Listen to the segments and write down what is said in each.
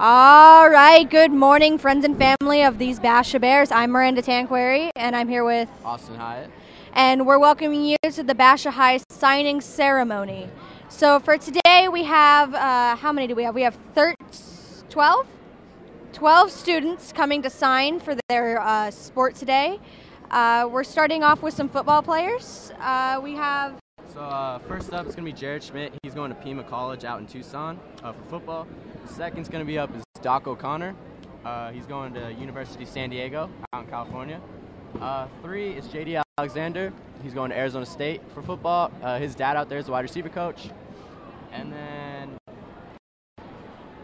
All right, good morning, friends and family of these Basha Bears. I'm Miranda Tanquary, and I'm here with Austin Hyatt. And we're welcoming you to the Basha High signing ceremony. So for today, we have, how many do we have? We have 12? 12 students coming to sign for their sport today. We're starting off with some football players. We have... So first up is going to be Jared Schmidt. He's going to Pima College out in Tucson for football. Second's going to be up is Doc O'Connor. He's going to University of San Diego out in California. 3 is JD Alexander. He's going to Arizona State for football. His dad out there is a wide receiver coach. And then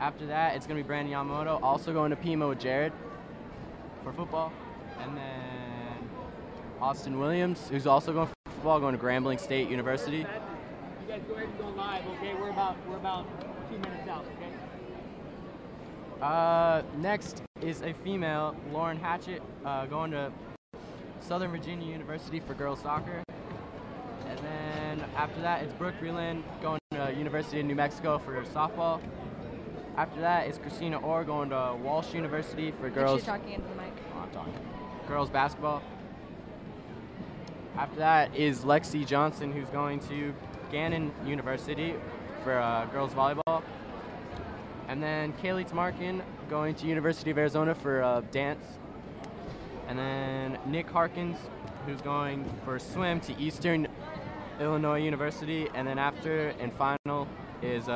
after that, it's going to be Brandon Yamamoto, also going to Pima with Jared for football. And then Austin Williams, who's also going for football, going to Grambling State University. You guys go ahead and go live, okay? We're about 2 minutes out, okay? Next is a female, Lauren Hatchett, going to Southern Virginia University for girls soccer. And then after that, it's Brooke Breland going to University of New Mexico for softball. After that is Christina Orr going to Walsh University for girls. You're talking into the mic. Oh, I'm talking. Girls basketball. After that is Lexi Johnson, who's going to Gannon University for girls volleyball. And then Kaylee Tamarkin going to University of Arizona for dance. And then Nick Harkins, who's going for swim to Eastern Illinois University. And then after and final is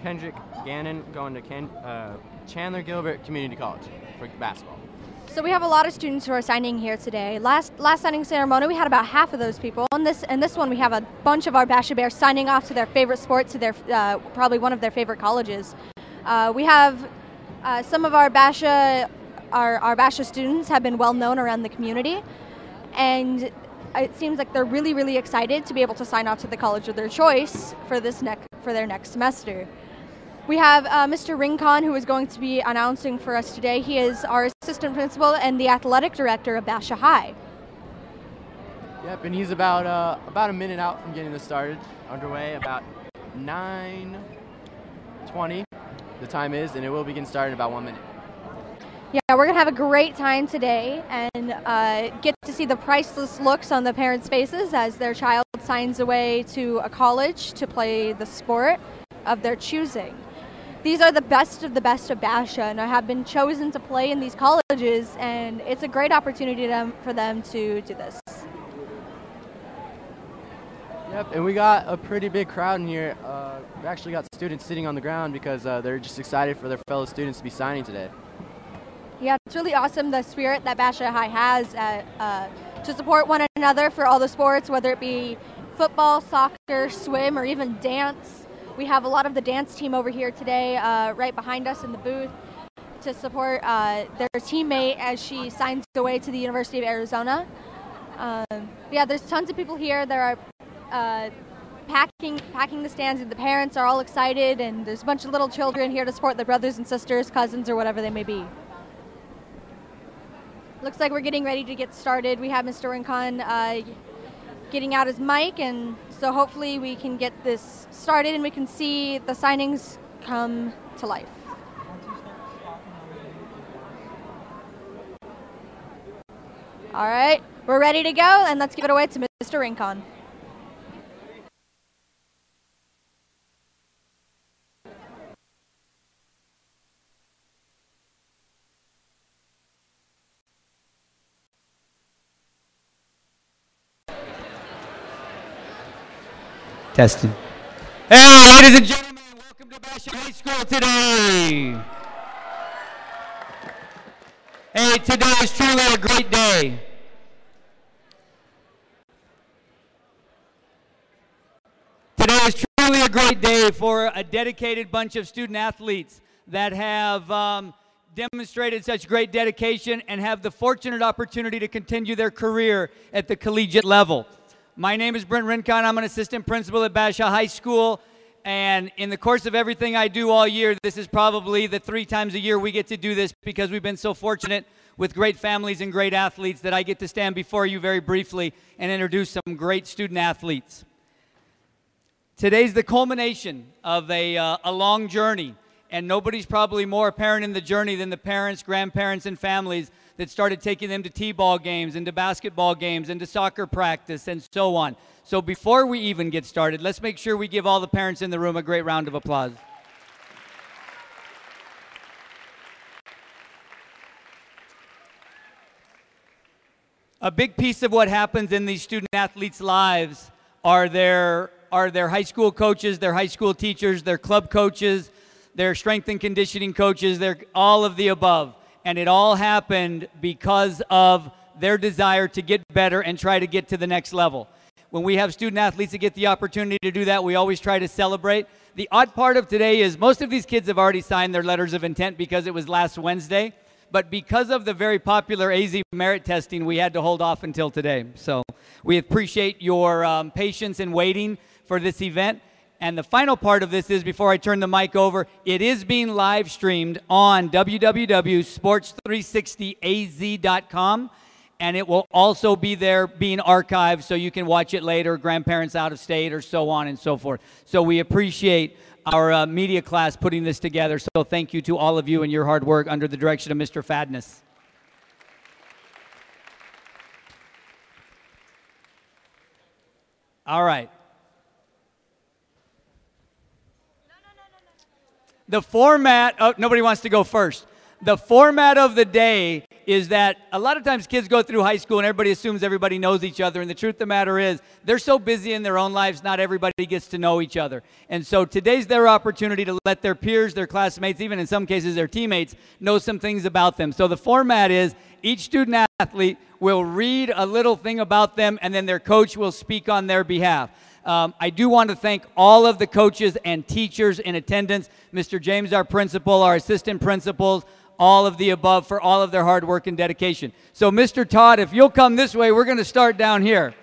Kendrick Gannon going to Chandler Gilbert Community College for basketball. So we have a lot of students who are signing here today. Last signing ceremony, we had about half of those people. And this one, we have a bunch of our Basha Bears signing off to their favorite sport, to their probably one of their favorite colleges. We have some of our Basha students have been well known around the community, and it seems like they're really, really excited to be able to sign off to the college of their choice for their next semester. We have Mr. Rincon, who is going to be announcing for us today. He is our assistant principal and the athletic director of Basha High. Yep, and he's about a minute out from getting this started, underway, about 9:20 the time is, and it will begin starting in about 1 minute. Yeah, we're going to have a great time today and get to see the priceless looks on the parents' faces as their child signs away to a college to play the sport of their choosing. These are the best of Basha and have been chosen to play in these colleges, and it's a great opportunity for them to do this. Yep, and we got a pretty big crowd in here. We actually got students sitting on the ground because they're just excited for their fellow students to be signing today. Yeah, it's really awesome, the spirit that Basha High has to support one another for all the sports, whether it be football, soccer, swim, or even dance. We have a lot of the dance team over here today, right behind us in the booth, to support their teammate as she signs away to the University of Arizona. Yeah, there's tons of people here. There are packing the stands, and the parents are all excited, and there's a bunch of little children here to support their brothers and sisters, cousins, or whatever they may be. Looks like we're getting ready to get started. We have Mr. Rincon getting out his mic, and so hopefully we can get this started and we can see the signings come to life. All right, we're ready to go, and let's give it away to Mr. Rincon. Testing. Hey, ladies and gentlemen, welcome to Basha High School today. Hey, today is truly a great day. Today is truly a great day for a dedicated bunch of student athletes that have demonstrated such great dedication and have the fortunate opportunity to continue their career at the collegiate level. My name is Brent Rincon. I'm an assistant principal at Basha High School, and in the course of everything I do all year, this is probably the 3 times a year we get to do this because we've been so fortunate with great families and great athletes that I get to stand before you very briefly and introduce some great student athletes. Today's the culmination of a long journey, and nobody's probably more apparent in the journey than the parents, grandparents, and families that started taking them to t-ball games and to basketball games and to soccer practice and so on. So before we even get started, let's make sure we give all the parents in the room a great round of applause. A big piece of what happens in these student athletes' lives are their high school coaches, their high school teachers, their club coaches, their strength and conditioning coaches, their all of the above. And it all happened because of their desire to get better and try to get to the next level. When we have student athletes that get the opportunity to do that, we always try to celebrate. The odd part of today is most of these kids have already signed their letters of intent because it was last Wednesday. But because of the very popular AZ merit testing, we had to hold off until today. So we appreciate your patience in waiting for this event. And the final part of this is, before I turn the mic over, it is being live streamed on www.sports360az.com. And it will also be there being archived so you can watch it later, grandparents out of state or so on and so forth. So we appreciate our media class putting this together. So thank you to all of you and your hard work under the direction of Mr. Fadness. All right. The format, oh, nobody wants to go first. The format of the day is that a lot of times kids go through high school and everybody assumes everybody knows each other. And the truth of the matter is, they're so busy in their own lives, not everybody gets to know each other. And so today's their opportunity to let their peers, their classmates, even in some cases their teammates, know some things about them. So the format is each student athlete will read a little thing about them, and then their coach will speak on their behalf. I do want to thank all of the coaches and teachers in attendance, Mr. James, our principal, our assistant principals, all of the above, for all of their hard work and dedication. So, Mr. Todd, if you'll come this way, we're going to start down here.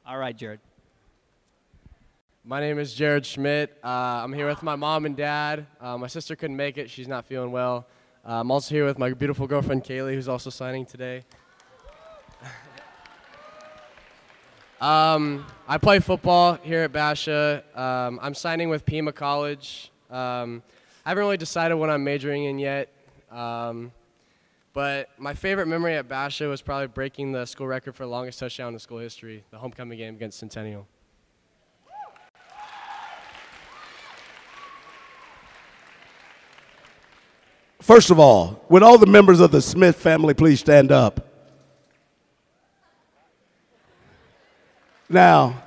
All right, Jared. My name is Jared Schmidt. I'm here with my mom and dad. My sister couldn't make it. She's not feeling well. I'm also here with my beautiful girlfriend, Kaylee, who's also signing today. I play football here at Basha. I'm signing with Pima College. I haven't really decided what I'm majoring in yet. But my favorite memory at Basha was probably breaking the school record for the longest touchdown in school history, the homecoming game against Centennial. First of all, would all the members of the Smith family please stand up? Now,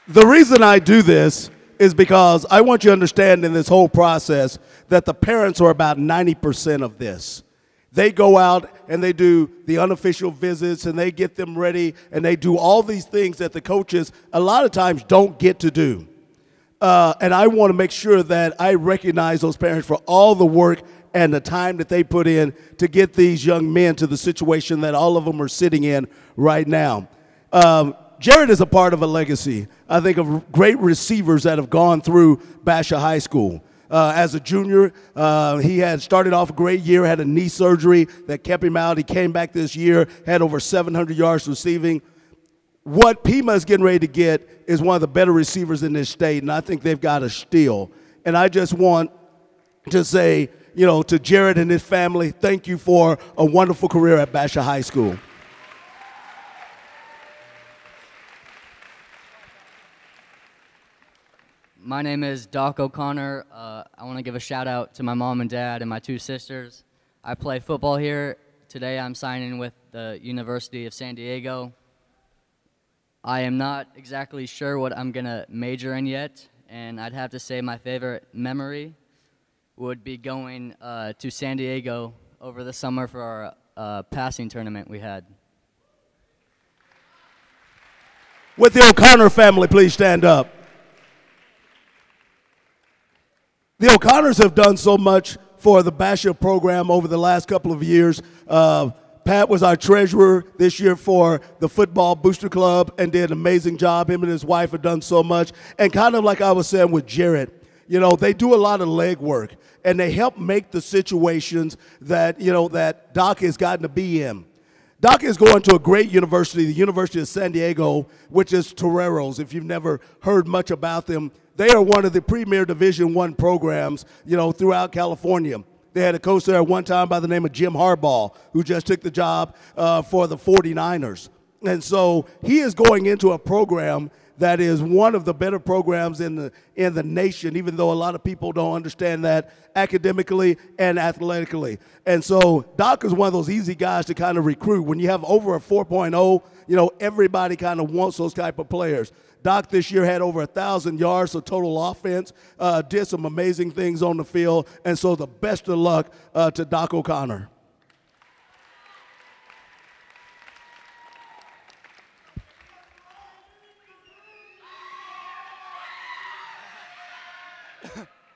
the reason I do this is because I want you to understand in this whole process that the parents are about 90% of this. They go out and they do the unofficial visits and they get them ready and they do all these things that the coaches a lot of times don't get to do. And I want to make sure that I recognize those parents for all the work and the time that they put in to get these young men to the situation that all of them are sitting in right now. Jared is a part of a legacy, I think, of great receivers that have gone through Basha High School. As a junior, he had started off a great year, had a knee surgery that kept him out. He came back this year, had over 700 yards receiving. What Pima is getting ready to get is one of the better receivers in this state, and I think they've got a steal. And I just want to say, you know, to Jared and his family, thank you for a wonderful career at Basha High School. My name is Doc O'Connor. I want to give a shout out to my mom and dad and my two sisters. I play football here. Today I'm signing with the University of San Diego. I am not exactly sure what I'm going to major in yet, and I'd have to say my favorite memory would be going to San Diego over the summer for our passing tournament we had. Would the O'Connor family please stand up? The O'Connors have done so much for the Basha program over the last couple of years. Pat was our treasurer this year for the Football Booster Club and did an amazing job. Him and his wife have done so much. And kind of like I was saying with Jared, they do a lot of leg work, and they help make the situations that, that Doc has gotten to be in. Doc is going to a great university, the University of San Diego, which is Toreros. If you've never heard much about them, they are one of the premier Division I programs, throughout California. They had a coach there at one time by the name of Jim Harbaugh, who just took the job for the 49ers. And so he is going into a program that is one of the better programs in the nation, even though a lot of people don't understand that academically and athletically. And so Doc is one of those easy guys to kind of recruit. When you have over a 4.0, everybody kind of wants those type of players. Doc this year had over 1,000 yards of total offense, did some amazing things on the field, and so the best of luck to Doc O'Connor.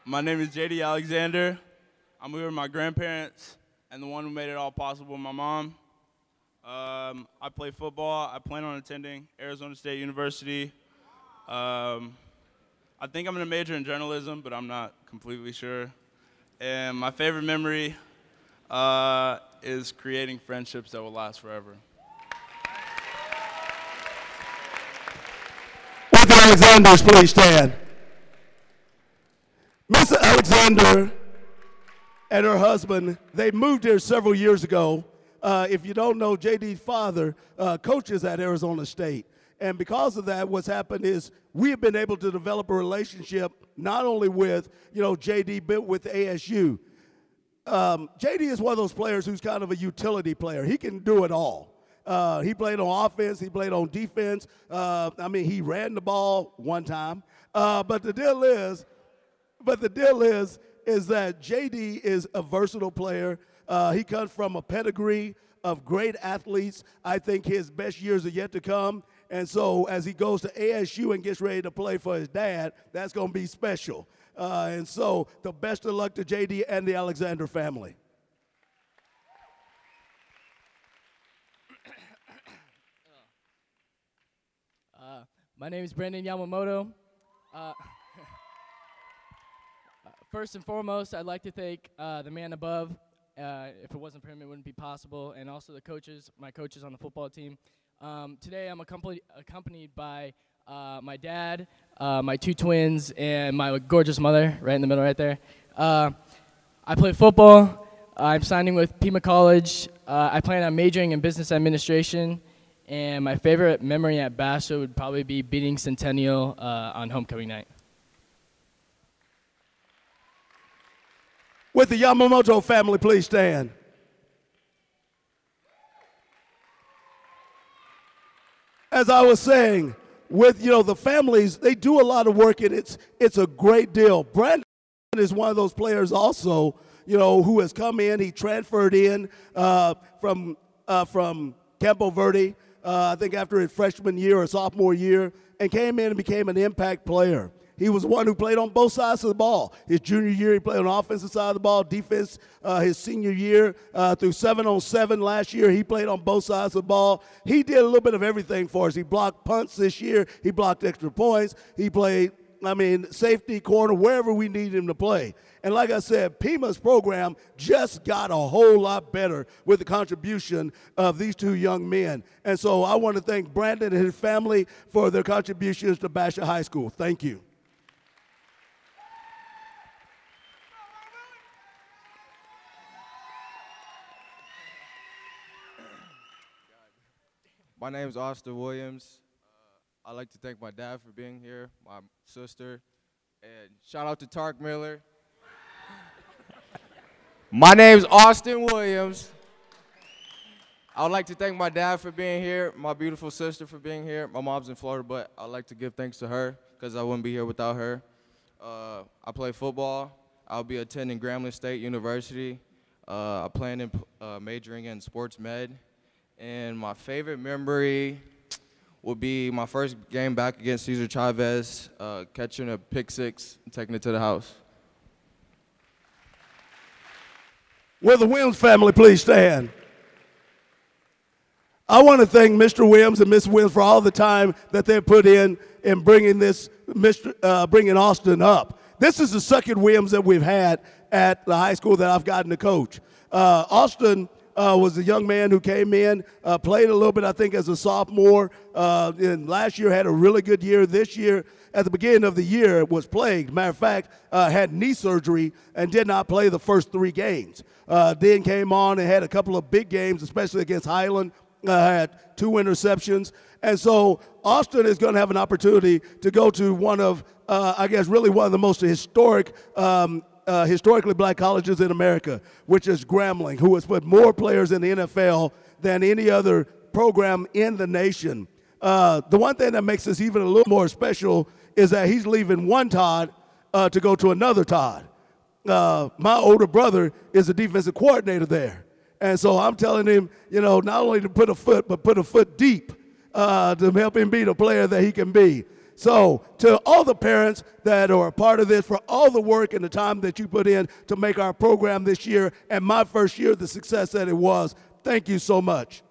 My name is JD Alexander. I'm here with my grandparents and the one who made it all possible, my mom. I play football. I plan on attending Arizona State University. I think I'm going to major in journalism, but I'm not completely sure. And my favorite memory is creating friendships that will last forever. With the Alexanders, please stand. Miss Alexander and her husband, they moved here several years ago. If you don't know, JD's father coaches at Arizona State. And because of that, what's happened is we have been able to develop a relationship not only with, JD, but with ASU. JD is one of those players who's kind of a utility player. He can do it all. He played on offense. He played on defense. He ran the ball one time. But the deal is that JD is a versatile player. He comes from a pedigree of great athletes. I think his best years are yet to come. And so as he goes to ASU and gets ready to play for his dad, that's going to be special. And so the best of luck to JD and the Alexander family. My name is Brandon Yamamoto. First and foremost, I'd like to thank the man above. If it wasn't for him, it wouldn't be possible. And also the coaches, my coaches on the football team. Today I'm accompanied by my dad, my two twins, and my gorgeous mother, right in the middle right there. I play football. I'm signing with Pima College. I plan on majoring in business administration. And my favorite memory at Basha would probably be beating Centennial on homecoming night. With the Yamamoto family, please stand. As I was saying, with the families, they do a lot of work, and it's a great deal. Brandon is one of those players also, who has come in. He transferred in from Campo Verde, I think after his freshman year or sophomore year, and came in and became an impact player. He was one who played on both sides of the ball. His junior year, he played on the offensive side of the ball, defense his senior year. Through 7-on-7 last year, he played on both sides of the ball. He did a little bit of everything for us. He blocked punts this year. He blocked extra points. He played, safety, corner, wherever we needed him to play. And like I said, Pima's program just got a whole lot better with the contribution of these two young men. And so I want to thank Brandon and his family for their contributions to Basha High School. Thank you. My name is Austin Williams. I'd like to thank my dad for being here, my sister, and shout out to Tark Miller. My name's Austin Williams. I would like to thank my dad for being here, my beautiful sister for being here. My mom's in Florida, but I'd like to give thanks to her because I wouldn't be here without her. I play football. I'll be attending Grambling State University. I plan on majoring in sports med. And my favorite memory would be my first game back against Cesar Chavez, catching a pick six and taking it to the house. Will the Williams family please stand? I want to thank Mr. Williams and Ms. Williams for all the time that they put in bringing bringing Austin up. This is the second Williams that we've had at the high school that I've gotten to coach. Austin was the young man who came in, played a little bit, I think, as a sophomore, and last year had a really good year. This year, at the beginning of the year, was plagued. Matter of fact, had knee surgery and did not play the first 3 games. Then came on and had a couple of big games, especially against Highland, had 2 interceptions. And so Austin is going to have an opportunity to go to one of, I guess, really one of the most historically black colleges in America, which is Grambling, who has put more players in the NFL than any other program in the nation. The one thing that makes this even a little more special is that he's leaving one Todd to go to another Todd. My older brother is a defensive coordinator there. And so I'm telling him, you know, not only to put a foot, but put a foot deep to help him be the player that he can be. So to all the parents that are a part of this, for all the work and the time that you put in to make our program this year and my first year the success that it was, thank you so much.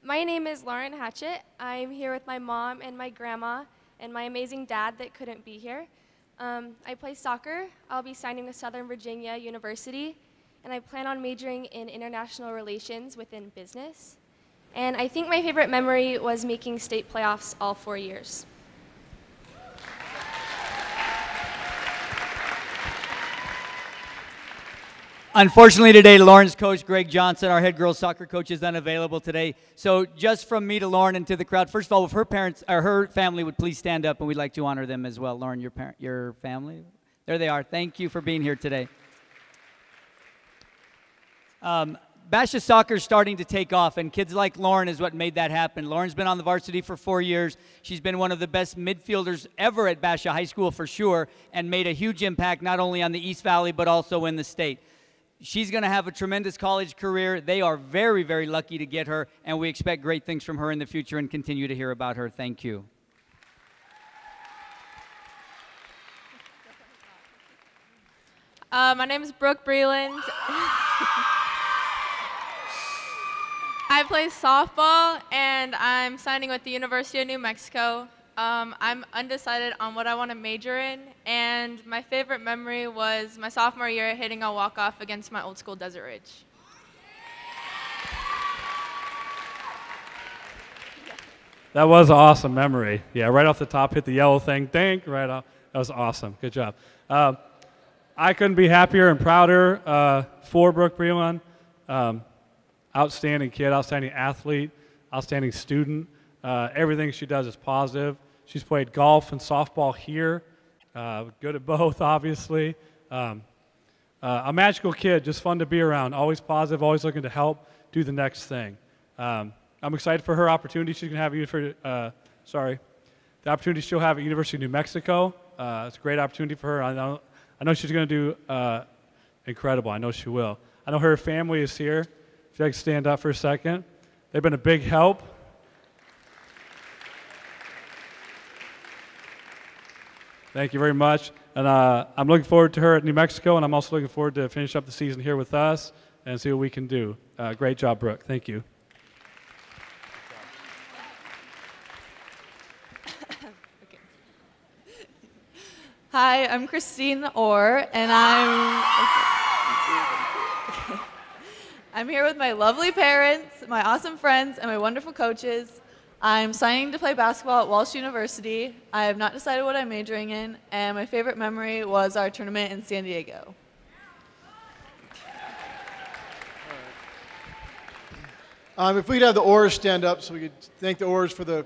My name is Lauren Hatchett. I'm here with my mom and my grandma and my amazing dad that couldn't be here. I play soccer. I'll be signing with Southern Virginia University, and I plan on majoring in international relations within business. And I think my favorite memory was making state playoffs all 4 years. Unfortunately today, Lauren's coach, Greg Johnson, our head girls soccer coach, is unavailable today. So just from me to Lauren and to the crowd, first of all, if her parents or her family would please stand up, and we'd like to honor them as well. Lauren, your family, there they are. Thank you for being here today. Basha soccer is starting to take off, and kids like Lauren is what made that happen. Lauren's been on the varsity for 4 years. She's been one of the best midfielders ever at Basha High School for sure, and made a huge impact not only on the East Valley but also in the state. She's going to have a tremendous college career. They are very, very lucky to get her, and we expect great things from her in the future and continue to hear about her. Thank you. My name is Brooke Breland. I play softball, and I'm signing with the University of New Mexico. I'm undecided on what I want to major in, and my favorite memory was my sophomore year hitting a walk-off against my old school, Desert Ridge. That was an awesome memory. Yeah, right off the top, hit the yellow thing, dink, right off. That was awesome. Good job. I couldn't be happier and prouder for Brooke Breland. Outstanding kid, outstanding athlete, outstanding student. Everything she does is positive. She's played golf and softball here. Good at both, obviously. A magical kid, just fun to be around. Always positive, always looking to help do the next thing. I'm excited for her opportunity she's going to have the opportunity she'll have at University of New Mexico. It's a great opportunity for her. I know she's going to do incredible. I know she will. I know her family is here. If you like to stand up for a second. They've been a big help. Thank you very much. And I'm looking forward to her at New Mexico, and I'm also looking forward to finish up the season here with us and see what we can do. Great job, Brooke. Thank you. Okay. Hi, I'm Christine Orr, and I'm here with my lovely parents, my awesome friends, and my wonderful coaches. I'm signing to play basketball at Walsh University. I have not decided what I'm majoring in, and my favorite memory was our tournament in San Diego. If we'd have the Orrs stand up so we could thank the Orrs for the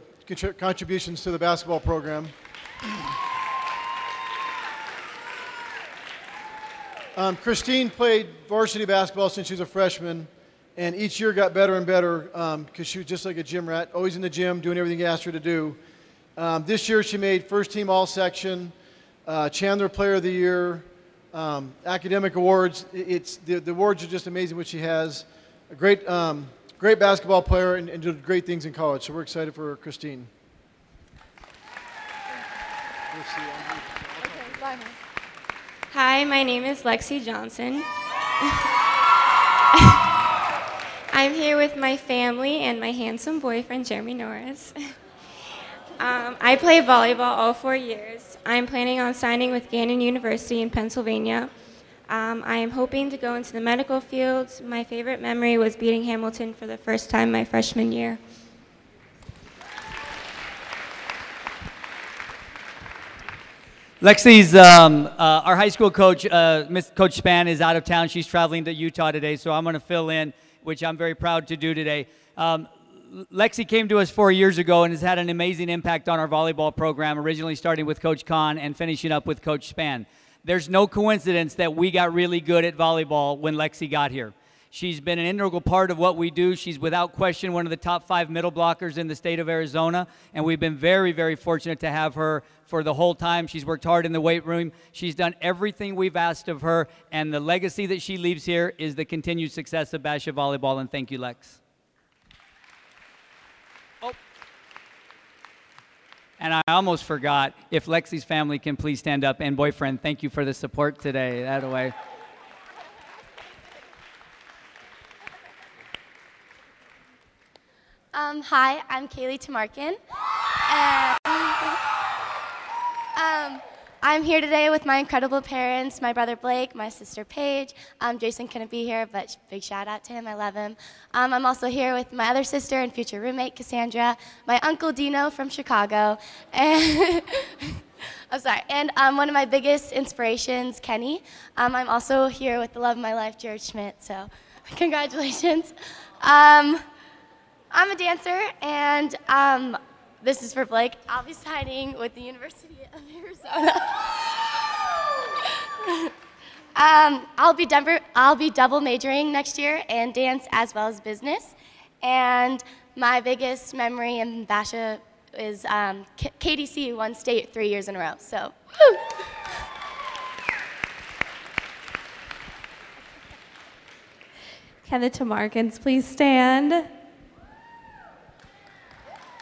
contributions to the basketball program. Christine played varsity basketball since she was a freshman, and each year got better and better because she was just like a gym rat, always in the gym, doing everything you asked her to do. This year she made first team all-section, Chandler Player of the Year, academic awards. The awards are just amazing what she has. A great basketball player and did great things in college, so we're excited for Christine. Hi, my name is Lexi Johnson. I'm here with my family and my handsome boyfriend, Jeremy Norris. I play volleyball all 4 years. I'm planning on signing with Gannon University in Pennsylvania. I am hoping to go into the medical field. My favorite memory was beating Hamilton for the first time my freshman year. Lexi's, our high school coach, Miss Coach Span, is out of town. She's traveling to Utah today, so I'm going to fill in, which I'm very proud to do today. Lexi came to us 4 years ago and has had an amazing impact on our volleyball program, originally starting with Coach Kahn and finishing up with Coach Span. There's no coincidence that we got really good at volleyball when Lexi got here. She's been an integral part of what we do. She's without question one of the top 5 middle blockers in the state of Arizona, and we've been very, very fortunate to have her for the whole time. She's worked hard in the weight room. She's done everything we've asked of her, and the legacy that she leaves here is the continued success of Basha Volleyball, and thank you, Lex. Oh. And I almost forgot, if Lexi's family can please stand up, and boyfriend, thank you for the support today. That way. Hi, I'm Kaylee Tamarkin. I'm here today with my incredible parents, my brother Blake, my sister Paige. Jason couldn't be here, but big shout out to him. I love him. I'm also here with my other sister and future roommate, Cassandra, my uncle Dino from Chicago, and I'm sorry, and one of my biggest inspirations, Kenny. I'm also here with the love of my life, Jared Schmidt, so congratulations. I'm a dancer, and this is for Blake. I'll be signing with the University of Arizona. I'll be double majoring next year in dance as well as business. And my biggest memory in Basha is KDC won state 3 years in a row. So, woo. Can the Tamarkins please stand?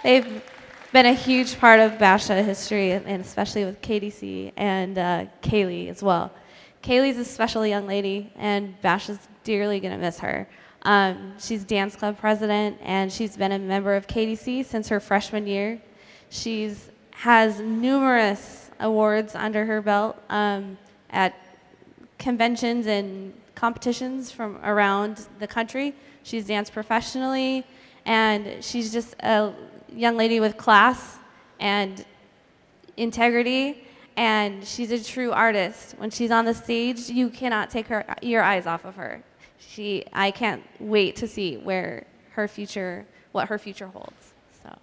They've been a huge part of Basha history, and especially with KDC and Kaylee as well. Kaylee's a special young lady, and Basha's dearly going to miss her. She's dance club president, and she's been a member of KDC since her freshman year. She has numerous awards under her belt at conventions and competitions from around the country. She's danced professionally, and she's just a young lady with class and integrity, and she's a true artist. When she's on the stage, you cannot take your eyes off of her. I can't wait to see what her future holds. So.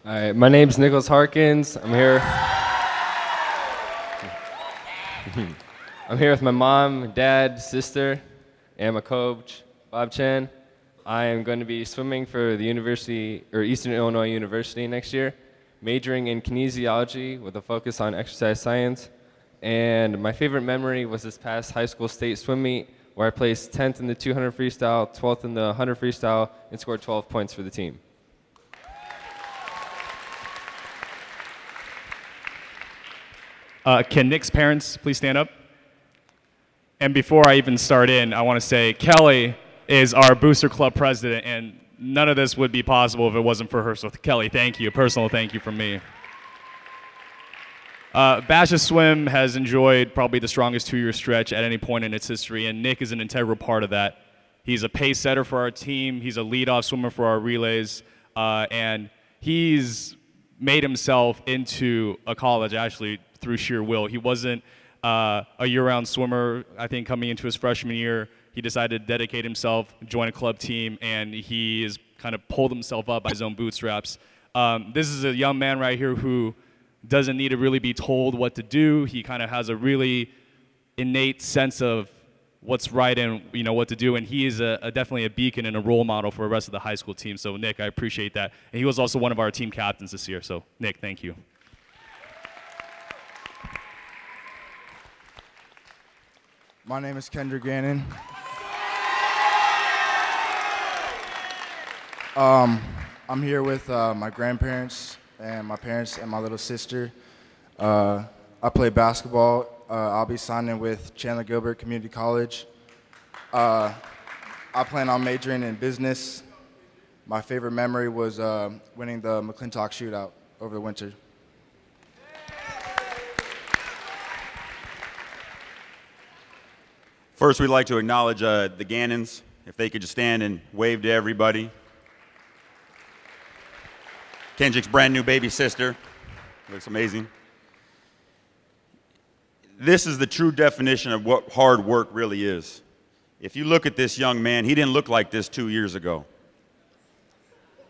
All right, my name's Nicholas Harkins. I'm here. I'm here with my mom, dad, sister, and my coach, Bob Chen. I am going to be swimming for the Eastern Illinois University next year, majoring in kinesiology with a focus on exercise science. And my favorite memory was this past high school state swim meet where I placed 10th in the 200 freestyle, 12th in the 100 freestyle, and scored 12 points for the team. Can Nick's parents please stand up? And before I even start in, I want to say Kelly is our Booster Club president, and none of this would be possible if it wasn't for her. So Kelly, thank you. A personal thank you from me. Basha Swim has enjoyed probably the strongest 2-year stretch at any point in its history, and Nick is an integral part of that. He's a pace setter for our team. He's a leadoff swimmer for our relays, and he's made himself into a college actually through sheer will. He wasn't a year-round swimmer. I think coming into his freshman year, he decided to dedicate himself, join a club team, and he has kind of pulled himself up by his own bootstraps. This is a young man right here who doesn't need to really be told what to do. He kind of has a really innate sense of what's right and what to do, and he is definitely a beacon and a role model for the rest of the high school team. So Nick, I appreciate that. And he was also one of our team captains this year. So Nick, thank you. My name is Kendrick Gannon. I'm here with my grandparents and my parents and my little sister. I'm I play basketball. I'll be signing with Chandler Gilbert Community College. I plan on majoring in business. My favorite memory was winning the McClintock shootout over the winter. First, we'd like to acknowledge the Gannons, if they could just stand and wave to everybody. Kendrick's brand new baby sister. Looks amazing. This is the true definition of what hard work really is. If you look at this young man, he didn't look like this 2 years ago.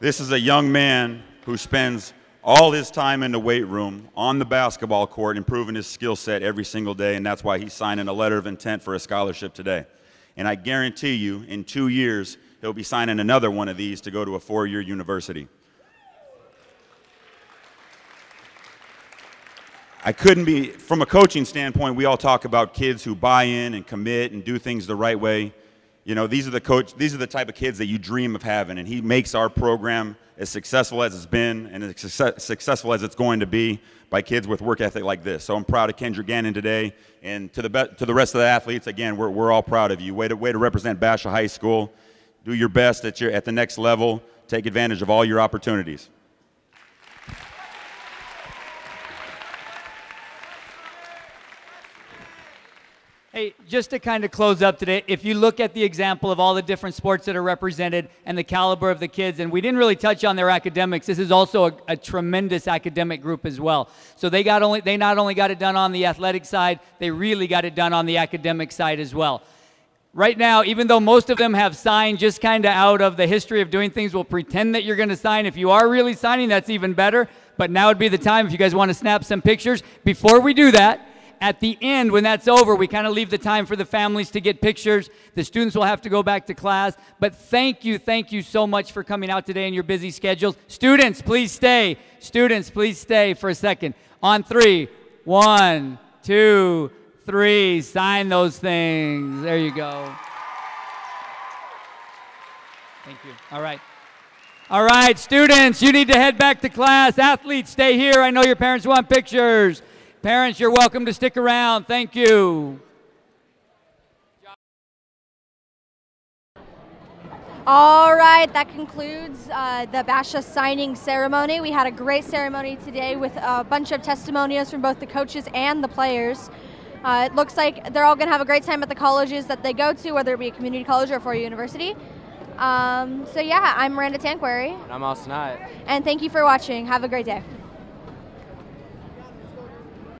This is a young man who spends all his time in the weight room, on the basketball court, improving his skill set every single day, and that's why he's signing a letter of intent for a scholarship today. And I guarantee you, in 2 years, he'll be signing another one of these to go to a 4-year university. I couldn't be, from a coaching standpoint, we all talk about kids who buy in and commit and do things the right way. You know, these are the type of kids that you dream of having, and he makes our program as successful as it's been and as successful as it's going to be by kids with work ethic like this. So I'm proud of Kendrick Gannon today, and to the rest of the athletes, again, we're all proud of you. Way to represent Basha High School. Do your best at the next level. Take advantage of all your opportunities. Hey, just to kind of close up today, if you look at the example of all the different sports that are represented and the caliber of the kids, and we didn't really touch on their academics, this is also a tremendous academic group as well. So they not only got it done on the athletic side, they really got it done on the academic side as well. Right now, even though most of them have signed just kind of out of the history of doing things, we'll pretend that you're going to sign. If you are really signing, that's even better. But now would be the time if you guys want to snap some pictures. Before we do that, at the end, when that's over, we kind of leave the time for the families to get pictures. The students will have to go back to class. But thank you so much for coming out today in your busy schedules. Students, please stay. Students, please stay for a second. On 3, 1, 2, 3, sign those things. There you go. Thank you. All right. All right, students, you need to head back to class. Athletes, stay here. I know your parents want pictures. Parents, you're welcome to stick around. Thank you. All right, that concludes the Basha signing ceremony. We had a great ceremony today with a bunch of testimonials from both the coaches and the players. It looks like they're all going to have a great time at the colleges that they go to, whether it be a community college or for a university. So yeah, I'm Miranda Tanquary. And I'm Austin Hyatt. And thank you for watching. Have a great day.